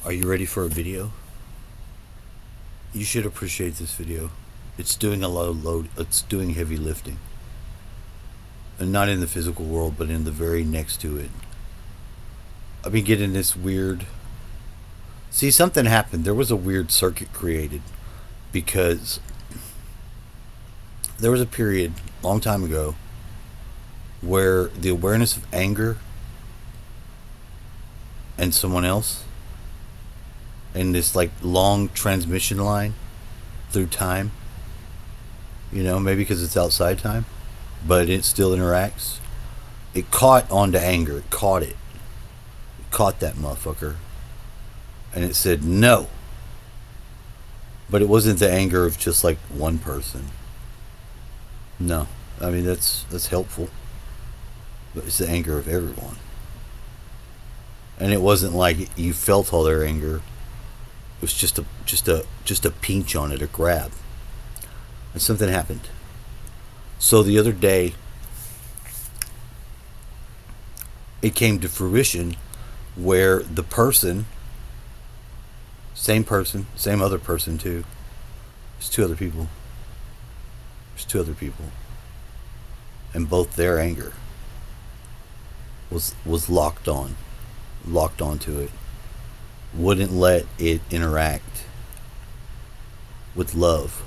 Are you ready for a video? You should appreciate this video. It's doing a lot of load, it's doing heavy lifting. And not in the physical world, but in the very next to it. I've been getting this weird. See, something happened. There was a weird circuit created because there was a period, long time ago, where the awareness of anger and someone else and this like long transmission line through time, maybe because it's outside time, but it still interacts. It caught onto anger. It caught it. It caught that motherfucker. And it said no. But it wasn't the anger of just like one person. No. I mean that's helpful. But it's the anger of everyone. And it wasn't like you felt all their anger. It was just a pinch on it, a grab. And something happened. So the other day it came to fruition where the person, same person, same other person too. There's two other people. There's two other people. And both their anger was locked onto it. Wouldn't let it interact with love.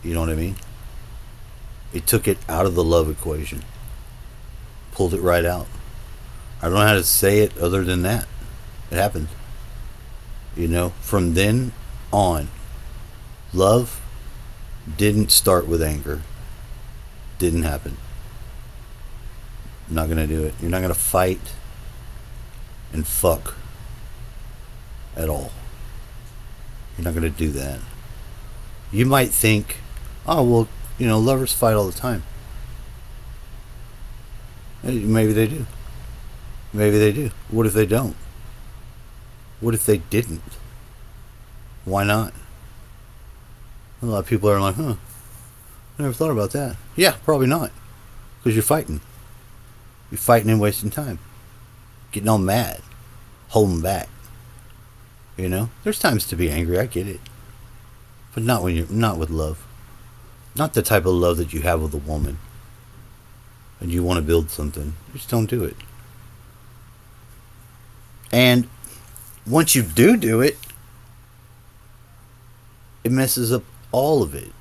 You know what I mean? It took it out of the love equation. Pulled it right out. I don't know how to say it other than that. It happened. From then on, love didn't start with anger. Didn't happen. I'm not gonna do it. You're not gonna fight and fuck at all. You're not gonna do that. You might think, oh well, lovers fight all the time. Maybe they do. Maybe they do. What if they don't? What if they didn't? Why not? A lot of people are like, I never thought about that. Yeah, probably not. Because you're fighting. You're fighting and wasting time. Getting all mad. Holding back. There's times to be angry, I get it. But not with love. Not the type of love that you have with a woman. And you want to build something. Just don't do it. And once you do it, it messes up all of it.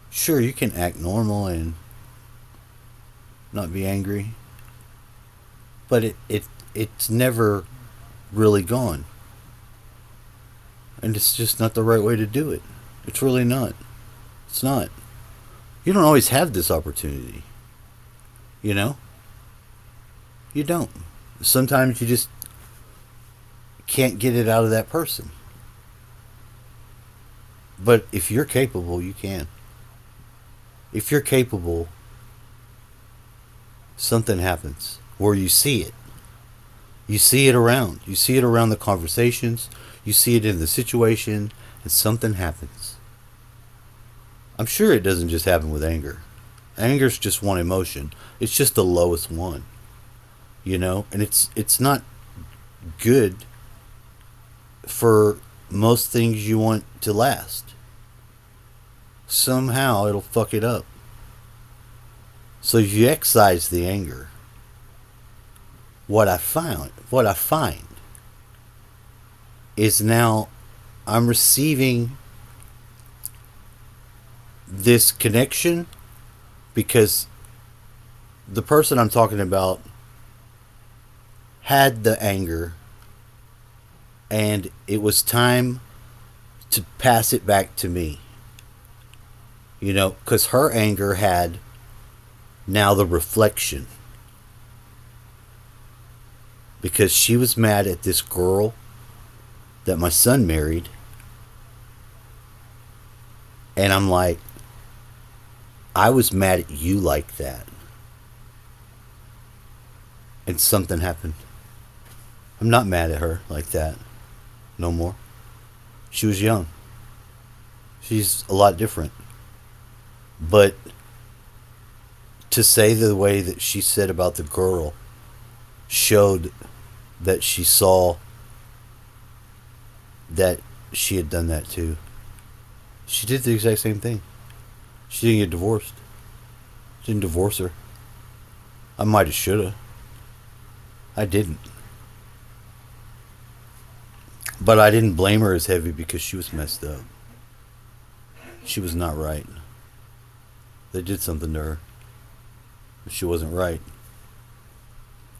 Sure, you can act normal and not be angry, but it's never really gone. And it's just not the right way to do it. It's really not. It's not. You don't always have this opportunity. You don't. Sometimes you just can't get it out of that person. But if you're capable, you can. If you're capable, something happens where you see it. You see it around. You see it around the conversations. You see it in the situation, and something happens. I'm sure it doesn't just happen with anger. Anger's just one emotion. It's just the lowest one. And it's not good for most things you want to last. Somehow it'll fuck it up. So if you excise the anger, what I find is now I'm receiving this connection because the person I'm talking about had the anger and it was time to pass it back to me. Because her anger had now the reflection. Because she was mad at this girl that my son married. And I'm like, I was mad at you like that. And something happened. I'm not mad at her like that no more. She was young. She's a lot different. But to say the way that she said about the girl showed that she saw that she had done that too. She did the exact same thing. She didn't get divorced. She didn't divorce her. I might have, shoulda. I didn't. But I didn't blame her as heavy because she was messed up. She was not right. They did something to her. She wasn't right.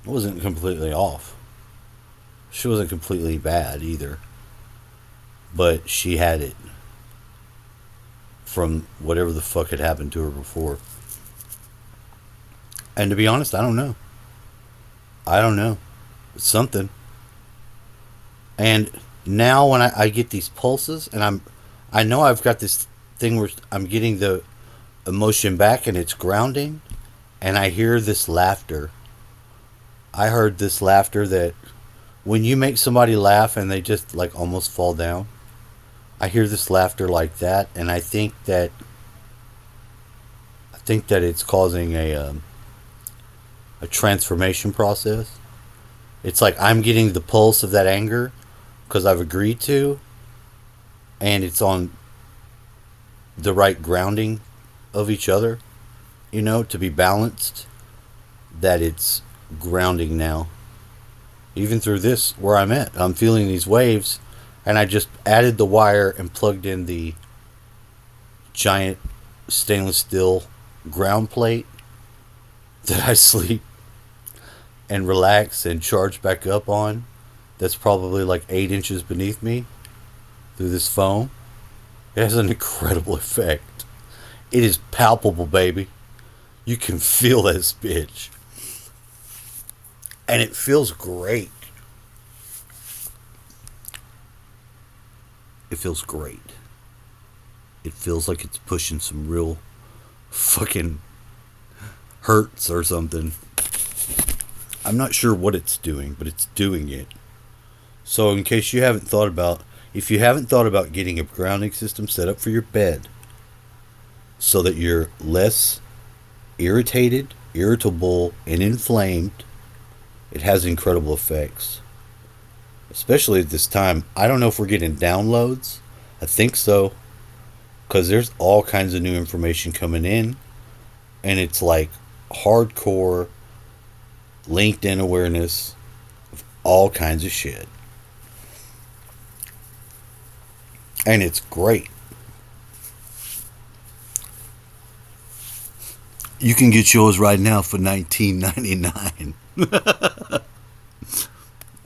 It wasn't completely off. She wasn't completely bad either. But she had it from whatever the fuck had happened to her before. And to be honest, I don't know. I don't know. It's something. And now when I get these pulses, and I know I've got this thing where I'm getting the emotion back and it's grounding, and I hear this laughter. I heard this laughter that when you make somebody laugh and they just like almost fall down, I hear this laughter like that, and I think that it's causing a transformation process. It's like I'm getting the pulse of that anger because I've agreed to, and it's on the right grounding of each other, to be balanced, that it's grounding now. Even through this, where I'm at, I'm feeling these waves, and I just added the wire and plugged in the giant stainless steel ground plate that I sleep and relax and charge back up on. That's probably like 8 inches beneath me through this foam. It has an incredible effect. It is palpable, baby. You can feel this bitch. And it feels great. It feels great. It feels like it's pushing some real fucking hurts or something. I'm not sure what it's doing, but it's doing it. So in case you haven't thought about, if you haven't thought about getting a grounding system set up for your bed so that you're less irritated, irritable, and inflamed, it has incredible effects. Especially at this time. I don't know if we're getting downloads. I think so. Because there's all kinds of new information coming in. And it's like hardcore LinkedIn awareness of all kinds of shit. And it's great. You can get yours right now for $19.99.